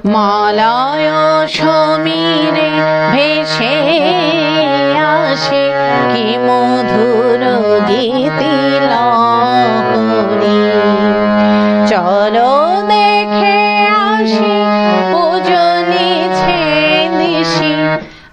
মলয় সমীরে ভেসে আসে কি মধুর গীতি লহরী। চলো দেখে আসি উজলিছে দিশি।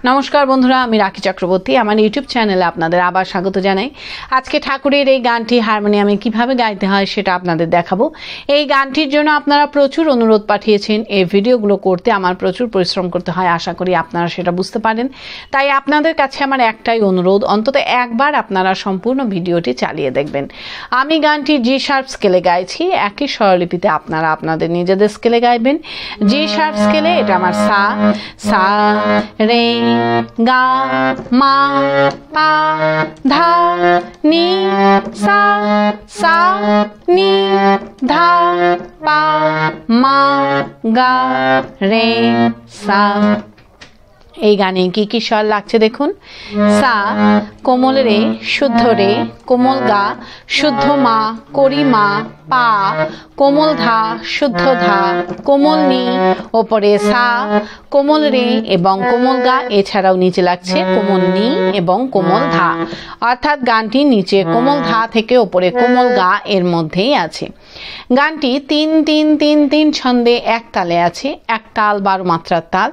নমস্কার বন্ধুরা, আমি রাখি চক্রবর্তী। আমার ইউটিউব চ্যানেলে আপনাদের আবার স্বাগত জানাই। আজকে ঠাকুরের এই গানটি হারমোনিয়ামে কিভাবে গাইতে হয় সেটা আপনাদের দেখাবো। এই গানটির জন্য আপনারা প্রচুর অনুরোধ পাঠিয়েছেন। এই ভিডিওগুলো করতে আমার প্রচুর পরিশ্রম করতে হয়, আশা করি আপনারা সেটা বুঝতে পারেন। তাই আপনাদের কাছে আমার একটাই অনুরোধ, অন্তত একবার আপনারা সম্পূর্ণ ভিডিওটি চালিয়ে দেখবেন। আমি গানটি জি শার্প স্কেলে গাইছি, একই স্বরলিপিতে আপনারা আপনাদের নিজেদের স্কেলে গাইবেন। জি শার্প স্কেলে এটা আমার সা, সা রে গা মা পা ধা নি সা, সা নি ধা পা মা গা রে সা। এই গানে কি কি স্বর লাগছে দেখুন। সা কোমল রে, শুদ্ধ রে, কোমল গা, শুদ্ধ মা, করি মা, পা কোমল ধা, শুদ্ধ ধা, কোমল নি, ওপরে সা কোমল রে এবং কোমল গা, এছাড়াও নিচে লাগছে কোমল নি এবং কোমল ধা। অর্থাৎ গানটি নিচে কোমল ধা থেকে ওপরে কোমল গা এর মধ্যেই আছে। গানটি ৩-৩-৩-৩ ছন্দে এক তালে আছে। এক তাল ১২ মাত্রার তাল।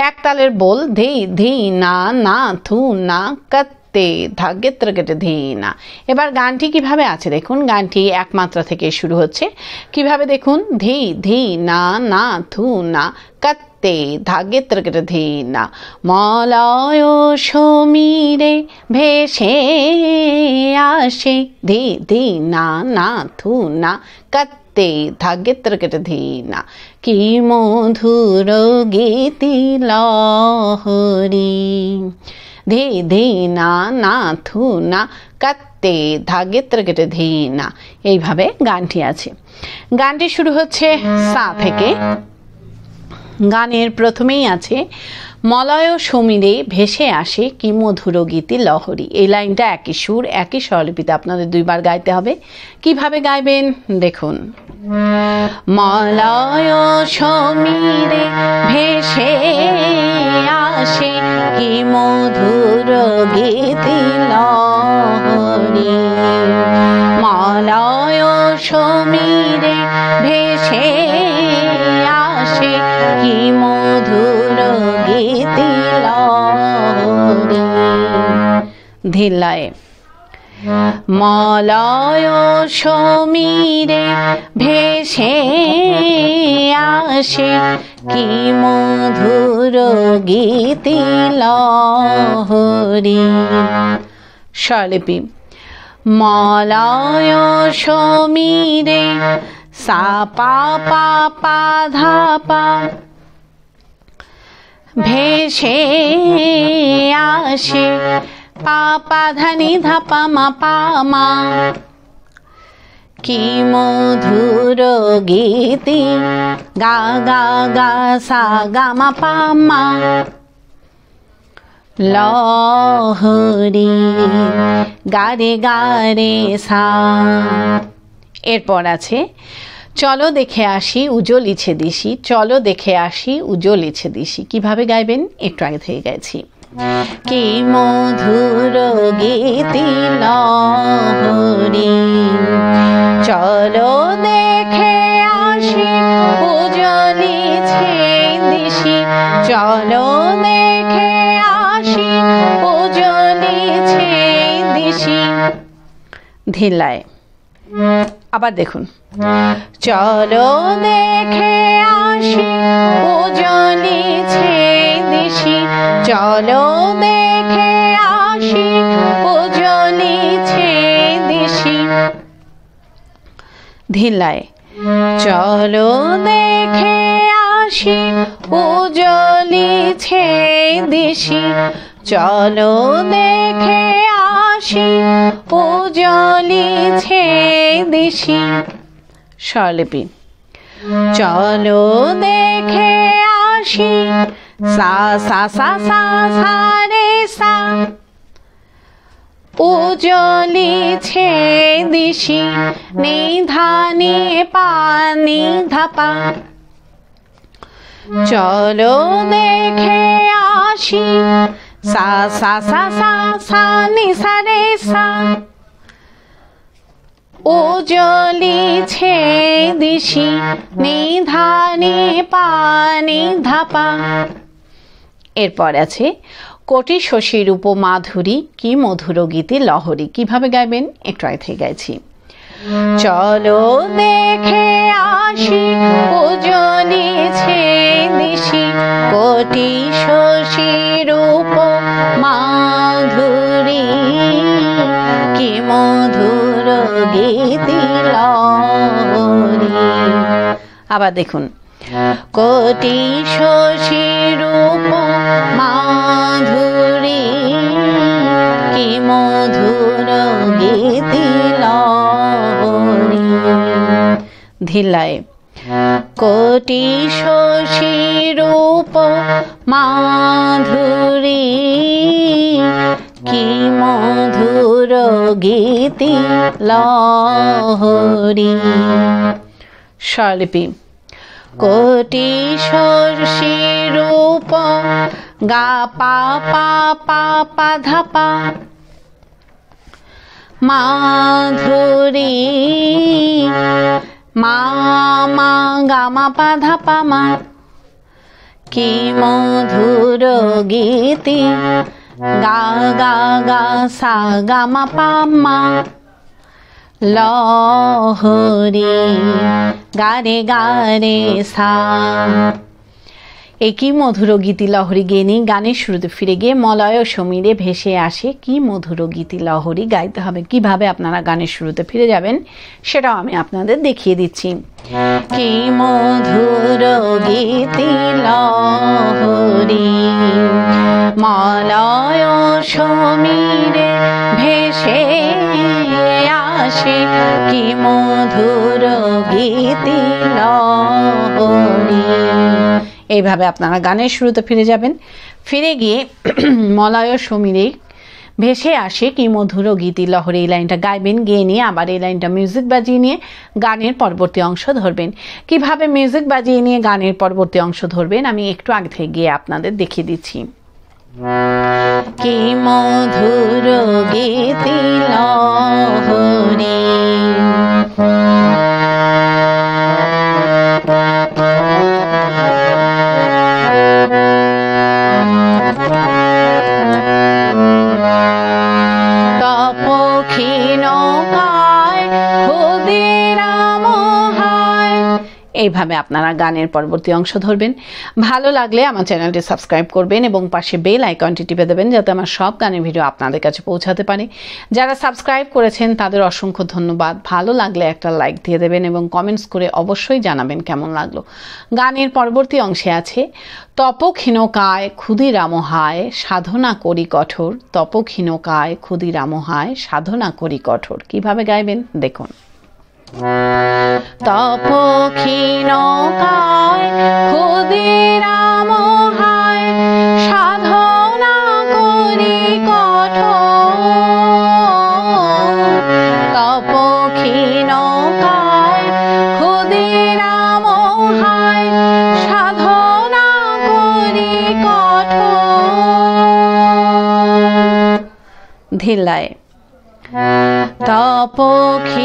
এক তালের বোল ধি ধি না না থু না কত্তে ধাগে ত্রকেটে ধি না। এবার গানটি কিভাবে আছে দেখুন। গানটি এক মাত্রা থেকে শুরু হচ্ছে। কিভাবে দেখুন, ধি ধি না না থু না কত্তে ধাগে ত্রকেটে ধি না। মলয় সমীরে ভেসে আসে ধি ধি না না থু না কত্তে ধাগে ত্রকেটে ধি না। কি মধুর গীতি লহরী। ধি ধি না না থু না কত্তে ধাগে ত্রকেটে ধি না। এইভাবে গানটি আছে। গানটি শুরু হচ্ছে সা থেকে। গানের প্রথমেই আছে মলয় সমীরে ভেসে আসে কি মধুর গীতি লহরী। এই লাইনটা একই সুর, একই স্বরলিপিতে আপনাদের দুইবার গাইতে হবে। কিভাবে গাইবেন দেখুন। মলয় সমীরে ভেসে আসে কি মধুর গীতি লহরী। মলয় সমীরে ভেসে আসে কি মধুর গীতি লহরী। ধিলায় মলয় সমীরে ভেসে আসে কি মধুর গীতি লহরী। স্বরলিপি মলয় সমীরে সা পা পা পা ধা পা ভেসে আসে পা পা ধা নি ধা পা মা পা মা। কি মধুর গীতি গা গা গা সা গা মা পা মা লহরী গারে গারে সা। এরপর আছে চলো দেখে আসি উজলিছে দিশি। চলো দেখে আসি উজলিছে দিশি। কিভাবে গাইবেন একটু আগে থেকে গাইছি। কি মধুর গীতি লহরী। চলো দেখে আসি উজলিছে দিশি। চলো দেখে আসি উজলিছে দিশি। ধিলায় আবার দেখুন। চলো দেখে আসি উজলিছে দিশি। চলো দেখে আসি উজলিছে দিশি। ধিলায় চলো দেখে আসি উজলিছে দিশি। চলো দেখে আসি উজলিছে দিশি। স্বরলিপি চলো দেখে আসি সা সা সা সা সা রে সা উজলিছে দিশি। নি ধা নি পা নি ধা পা। চলো দেখে আসি সা সা সা সা সা নি সা রে সা, ও জ্বলিছে দিশি নিধানে পানি ধাপা। এরপর আছে কোটি শশীর উপমাধুরী কি মধুর গীতি লহরী। কিভাবে গাইবেন একটু আগে থেকে গাইছি। চলো দেখে আসি ও জ্বলিছে দিশি কোটি শশীর উপমাধুরী কি মধুর গীতি লহরী। আবার দেখুন, কোটি শশীর উপমাধুরী কি মধুর গীতি লহরী। ধিলায় কোটি শশীর উপমাধুরী কি মধুর গীতি লহরী। স্বরলিপি কোটি শশীর গা পা পা পা পা ধা পা, মাধুরী মা মা গা মা পা ধা পা মা কি মধুর গীতি গা গা গা সা গা মা পা মা লহরী গারে গারে সা। এই কি মধুর গীতি লহরী গেয়ে নিয়ে গানের শুরুতে ফিরে গিয়ে মলয় সমীরে ভেসে আসে কি মধুর গীতি লহরী গাইতে হবে। কিভাবে আপনারা গানের শুরুতে ফিরে যাবেন সেটাও আমি আপনাদের দেখিয়ে দিচ্ছি। কি মধুর গীতি লহরী মলয় সমীরে ভেসে আসে কি মধুর গীতি লহরী। এইভাবে আপনারা গানের শুরুতে ফিরে যাবেন। ফিরে গিয়ে মলয় সমীরে ভেসে আসে কি মধুর গীতি লহরী এই লাইনটা গাইবেন। গিয়ে নিয়ে আবার এই লাইনটা মিউজিক বাজিয়ে নিয়ে গানের পরবর্তী অংশ ধরবেন। কিভাবে মিউজিক বাজিয়ে নিয়ে গানের পরবর্তী অংশ ধরবেন আমি একটু আগে থেকে গিয়ে আপনাদের দেখিয়ে দিচ্ছি। কি মধুর গীতি লহরী এইভাবে আপনারা গানের পরবর্তী অংশ ধরবেন। ভালো লাগলে আমার চ্যানেলটি সাবস্ক্রাইব করবেন এবং পাশে বেল আইকনটি টিপে দেবেন যাতে আমার সব গানের ভিডিও আপনাদের কাছে পৌঁছাতে পারে। যারা সাবস্ক্রাইব করেছেন তাদের অসংখ্য ধন্যবাদ। ভালো লাগলে একটা লাইক দিয়ে দেবেন এবং কমেন্টস করে অবশ্যই জানাবেন কেমন লাগলো। গানের পরবর্তী অংশে আছে তপক্ষীণকায় ক্ষুদিরাম হায় সাধনা করি কঠোর, তপক্ষীণকায় ক্ষুদিরাম হায় সাধনা করি কঠোর। কিভাবে গাইবেন দেখুন। তপক্ষীণকায় ক্ষুদিরাম হায় সাধনা করি কঠোর, তপক্ষীণকায় ক্ষুদিরাম হায় সাধনা করি কঠোর। ধিলায় তপক্ষীণকায়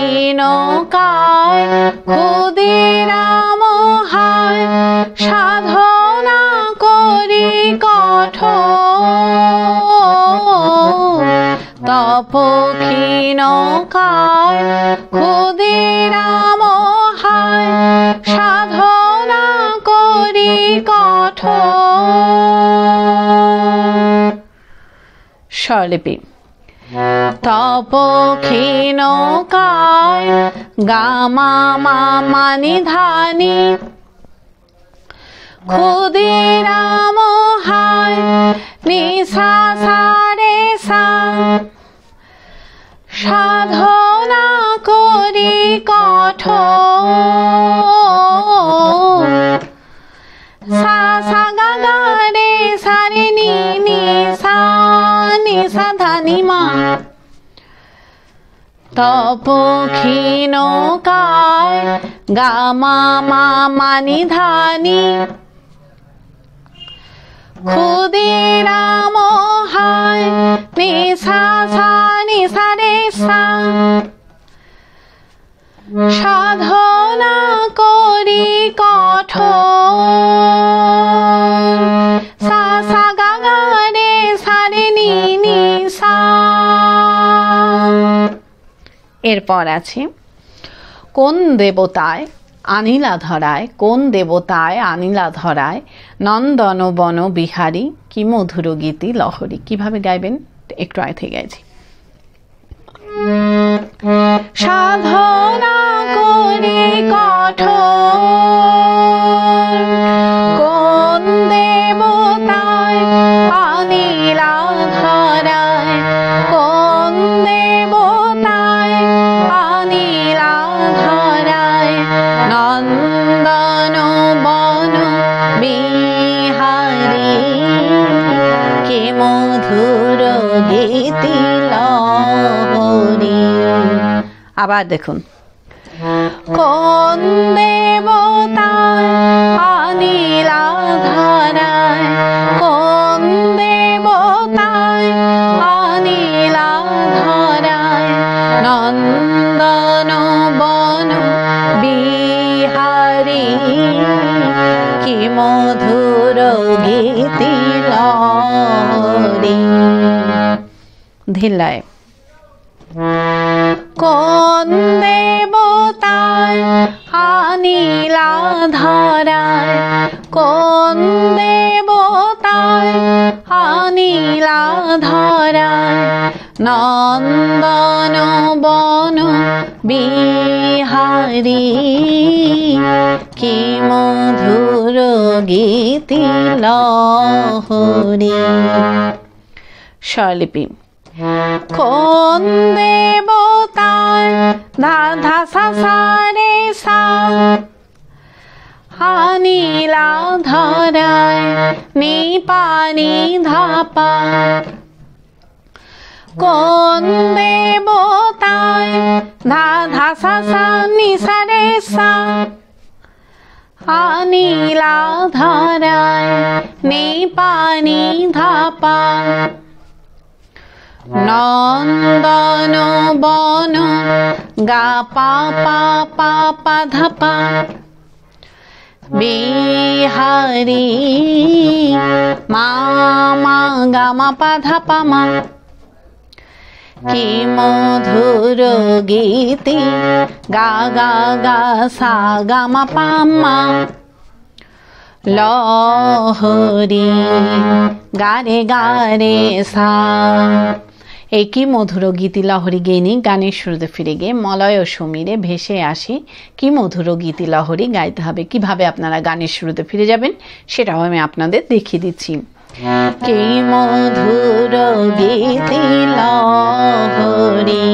ক্ষুদিরাম হায় সাধনা করি কঠোর, তপক্ষীণকায় ক্ষুদিরাম হায় সাধনা করি কঠোর। স্বরলিপি তপক্ষীণকায় গা মা মা মা নি ধা নি ক্ষুদিরাম হায় নি সা সা রে সা সাধনা করি কঠোর, সা সা গা গা রে সা রে নি নি সা ধা নি মা। তপক্ষীণকায় গা মা মা মা নি ধা নি ক্ষুদিরাম হায় নিসা সা নিসা রে সা সাধনা করি কঠোর সা সা গা গা রে সা রে নি নি সা। এরপর আছে কোন দেবতায় আনিলা ধরায়, কোন দেবতায় আনিলা ধরায় নন্দন বন বিহারী কি মধুর গীতি লহরী। কিভাবে গাইবেন একটু আগে থেকে গাইছি। সাধনা করি কঠোর কোন দেবতায় আনিলা ধরায়, কোন দেবতায় আনিলা ধরায় নন্দন বন বিহারী কি মধুর গীতি লহরী। আবার দেখুন কোন দেবতায় আনিলা ধরায়, কোন দেবতায় আনিলা ধরায় নন্দন বন বিহারী কি মধুর গীতি লহরী। ধিল্লায় কোন দেবতায় আনিলা ধরায়, কোন দেবতায় আনিলা ধরায় নন্দন বন বিহারী কি মধুর গীতি লহরী। স্বরলিপি কোন দেবতায় ধা ধা সা সা রে সা আনিলা ধরায় নি পা নি ধা পা, কোন দেবতায় ধা ধা সা সা নি সা রে সা আনিলা ধরায় নি পা নি ধা পা নন্দন বন গা পা পা পা পা ধা পা বিহারী মা মা গা মা পা ধা পা মা কি মধুর গীতি গা গা গা সা গা মা পা মা লহরী গারে গারে সা। এই কি মধুর গীতি লহরী গেয়ে গানের শুরুতে ফিরে গিয়ে মলয় ও সমীরে ভেসে আসি কি মধুর গীতি লহরী গাইতে হবে। কিভাবে আপনারা গানের শুরুতে ফিরে যাবেন সেটাও আমি আপনাদের দেখিয়ে দিচ্ছি। কি মধুর গীতি লহরী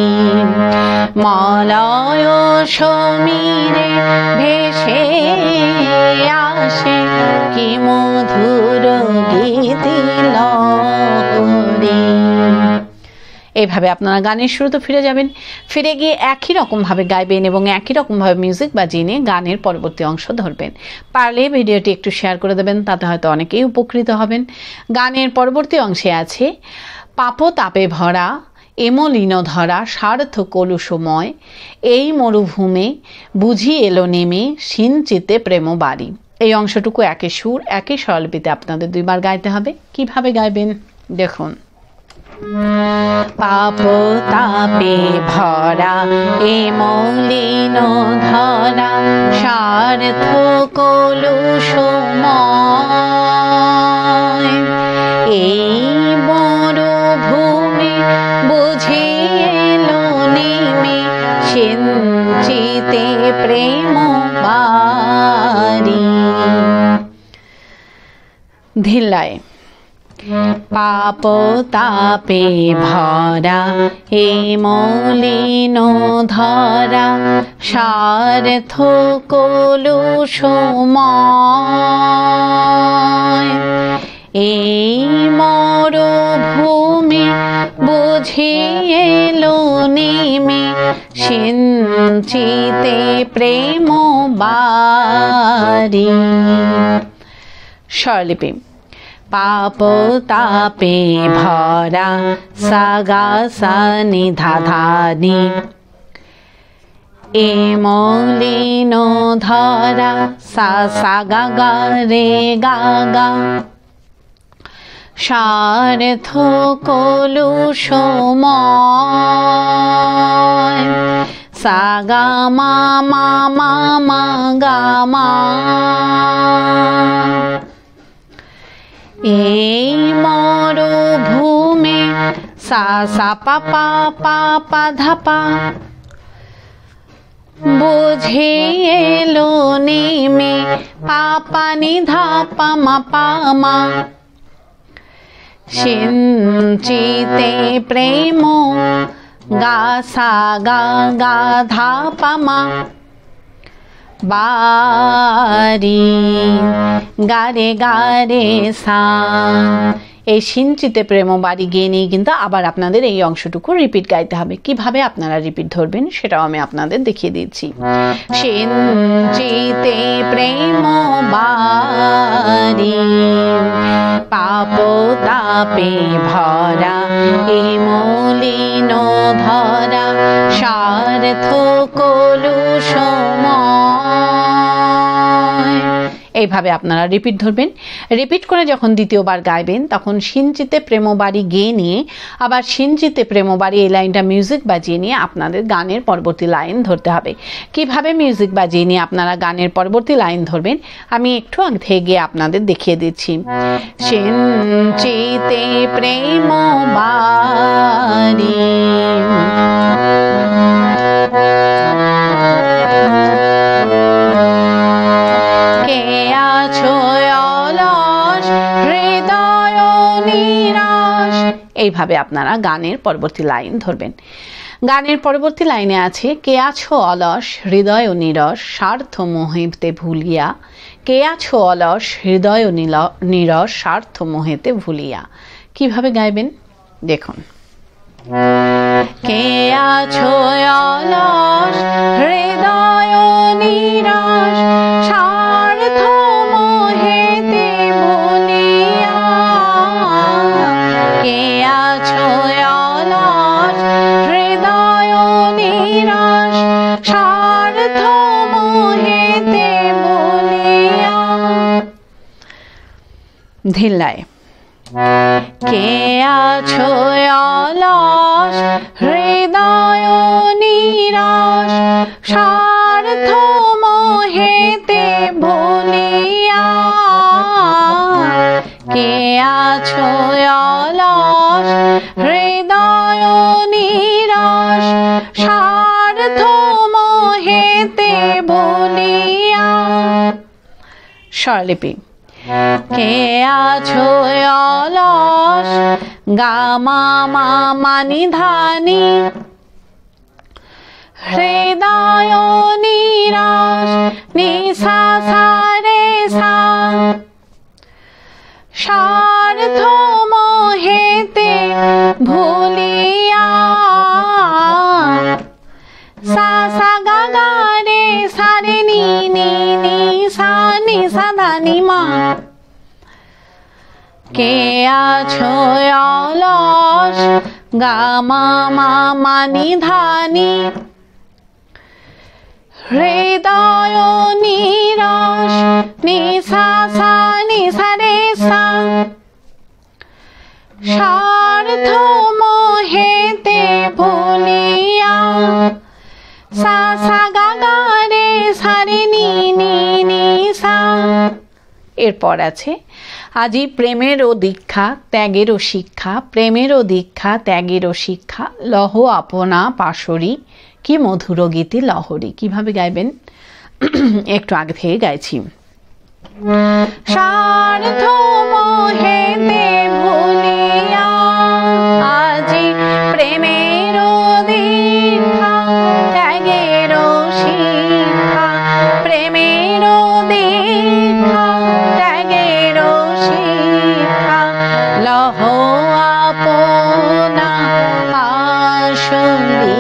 মলয় ও সমীরে ভেসে আসে কি মধুর গীতি লহরী। এইভাবে আপনারা গানের শুরুতে ফিরে যাবেন, ফিরে গিয়ে একই রকমভাবে গাইবেন এবং একই রকমভাবে মিউজিক বাজিয়ে নিয়ে গানের পরবর্তী অংশ ধরবেন। পারলে ভিডিওটি একটু শেয়ার করে দেবেন, তাতে হয়তো অনেকেই উপকৃত হবেন। গানের পরবর্তী অংশে আছে পাপ তাপে ভরা এমলিন ধরা স্বার্থ কলুষময় এই মরুভূমে বুঝি এলো নেমে সিঞ্চিতে প্রেম বাড়ি। এই অংশটুকু একই সুর একই স্বরলিপিতে আপনাদের দুইবার গাইতে হবে। কিভাবে গাইবেন দেখুন। পাপ তাপে ভরা এমলিন ধরা স্বার্থ কলুষময় এই মরুভূমি বুঝি এলো নেমে সিঞ্চিতে প্রেম বাড়ি। ধিল্লায় পাপ তাপে ভরা হেমলিন ধরা স্বার্থ কলুষময় এই মরুভূমি বুঝি এলো নেমে সিঞ্চিতে প্রেম বাড়ি। স্বরলিপি পাপ তাপে ভরা সা গা সা নি ধা ধা নি। এ মলিন ধরা সা সা গা গা রে গা গা। স্বার্থ কলুষময় সা গা মা মা মা মা গা মা। এই মরুভূমে সা সা পা পা পা পা ধা পা। বুঝে এলো নেমে পা পা নি ধা পা মা পা মা। সিঞ্চিতে প্রেম গা সা গা গা ধা পা মা। বাড়ি গারে গারে সা। এই সিঞ্চিতে প্রেম বাড়ি গিয়ে নিয়ে কিন্তু আবার আপনাদের এই অংশটুকু রিপিট গাইতে হবে। কিভাবে আপনারা রিপিট ধরবেন সেটাও আমি আপনাদের দেখিয়ে দিচ্ছি। সিঞ্চিতে প্রেম বাড়ি পাপ তাপে ভরা এ মলিন ধরা স্বার্থ কলুষময়। এইভাবে আপনারা রিপিট ধরবেন। রিপিট করে যখন দ্বিতীয়বার গাইবেন তখন সিঞ্চিতে প্রেমবাড়ি গেয়ে নিয়ে আবার সিঞ্চিতে প্রেমবাড়ি এই লাইনটা মিউজিক বাজিয়ে নিয়ে আপনাদের গানের পরবর্তী লাইন ধরতে হবে। কিভাবে মিউজিক বাজিয়ে নিয়ে আপনারা গানের পরবর্তী লাইন ধরবেন আমি একটু আগে গিয়ে আপনাদের দেখিয়ে দিচ্ছি। সিঞ্চিতে প্রেমবাড়ি এইভাবে আপনারা গানের পরবর্তী লাইন ধরবেন। গানের পরবর্তী লাইনে আছে কে আছো অলস হৃদয় নিরস স্বার্থ মোহেতে ভুলিয়া। কে আছো অলস হৃদয় নিরস স্বার্থ মোহেতে ভুলিয়া। কিভাবে গাইবেন দেখুন। কে আছো অলস হৃদয় নিরস স্বার্থ মোহেতে ভুলিয়া। কে আছো অলস হৃদয় নিরস স্বার্থ মোহেতে ভুলিয়া। ধিল্লায় কে আছো অলস হৃদয় নিরস স্বার্থ মোহেতে ভুলিয়া। কে আছো অলস হৃদয় নিরস স্বার্থ মোহেতে ভুলিয়া। স্বরলিপি কে আছো অলস গা মা মা মা নি ধা নি। হৃদয় নিরস নি সা সা রে সা। স্বার্থ মোহেতে ভুলিয়া। সা সা গা গা রে সা রে নি নি নি সা নি সা ধা নি মা। কে আছো অলস গা মা মা মা নি ধা নি। হৃদয় নিরস নি সা সা নি সা রে সা। স্বার্থ মোহেতে ভুলিয়া। সা সা গা গা রে সা রে নি নি নি সা। এরপর আছে আজি প্রেমেরও দীক্ষা ত্যাগেরও শিক্ষা। প্রেমেরও দীক্ষা ত্যাগেরও শিক্ষা লহ আপনা পাশরি কি মধুর গীতি লহরী। কিভাবে গাইবেন একটু আগে থেকে গাইছি। স্বার্থ মোহেতে ভুলিয়া আজি প্রেমেরও দীক্ষা ত্যাগেরও শিক্ষা। প্রেমেরও দীক্ষা ত্যাগেরও শিক্ষা লহ আপনা পাশরি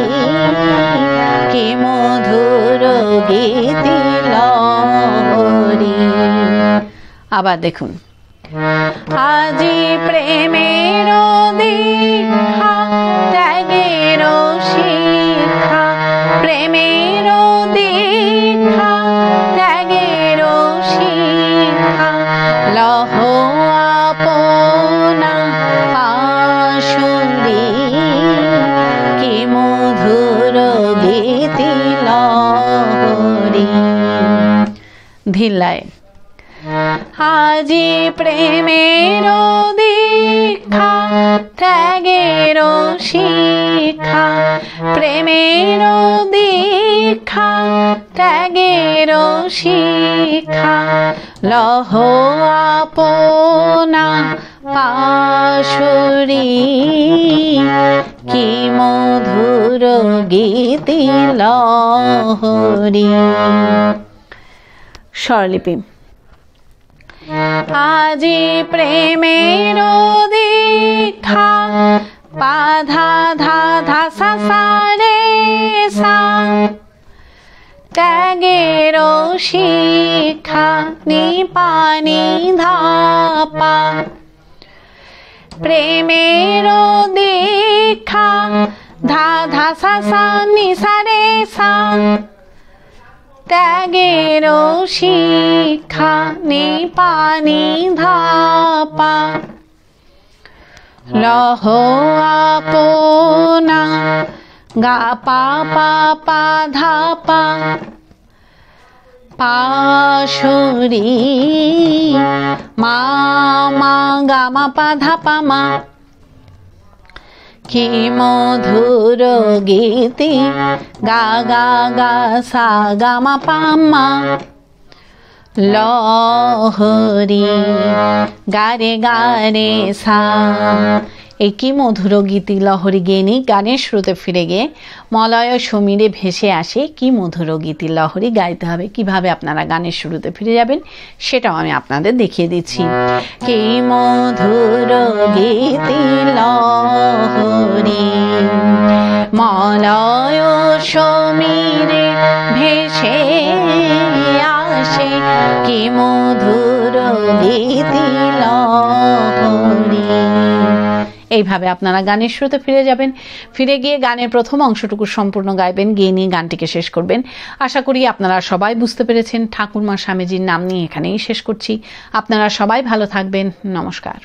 কি মধুর গীতি লহরী। আবার দেখুন আজি প্রেমের দীক্ষা ত্যাগের শিক্ষা, প্রেমের দীক্ষা ত্যাগের শিক্ষা, লহ আপনা পাশুরি কি মধুর গীতি লহরী। ধিল্লায় আজি প্রেমের দীক্ষা ত্যাগের শিক্ষা, প্রেমের দীক্ষা ত্যাগের শিক্ষা, লহ আপনা পাশুরি কি মধুর গীতি লহরী। স্বরলিপি। আজি প্রেমের দীক্ষা পা ধা ধা ধা সা সা রে সা, ত্যাগের শিক্ষা নি পা নি ধা পা, প্রেমের দীক্ষা ধা ধা সা সা নি সা রে সা, ত্যাগের শিক্ষা নি পা নি ধা পা, লহ আপনা গা পা পা পা ধা পা, পাশুরি মা মা গা মা পা ধা পা মা, কি মধুর গীতি গা গা গা সা গা মা পা মা, লহরী গারে গারে সা। এই কি মধুর গীতি লহরী গেয়ে গানের স্রোতে ফিরে গিয়ে মলয় সমীরে ভেসে আসে কি মধুর গীতি লহরী গাইতে হবে। কিভাবে আপনারা গানের শুরুতে ফিরে যাবেন সেটাও আমি আপনাদের দেখিয়ে দিচ্ছি। কি মধুর গীতি লহরী মলয় সমীরে ভেসে আসে কি মধুর গীতি লহরী। এইভাবে আপনারা গানের শুরুতে ফিরে যাবেন, ফিরে গিয়ে গানের প্রথম অংশটুকু সম্পূর্ণ গাইবেন, গিয়ে নিয়ে গানটিকে শেষ করবেন। আশা করি আপনারা সবাই বুঝতে পেরেছেন। ঠাকুরমা স্বামীজির নাম নিয়ে এখানেই শেষ করছি। আপনারা সবাই ভালো থাকবেন। নমস্কার।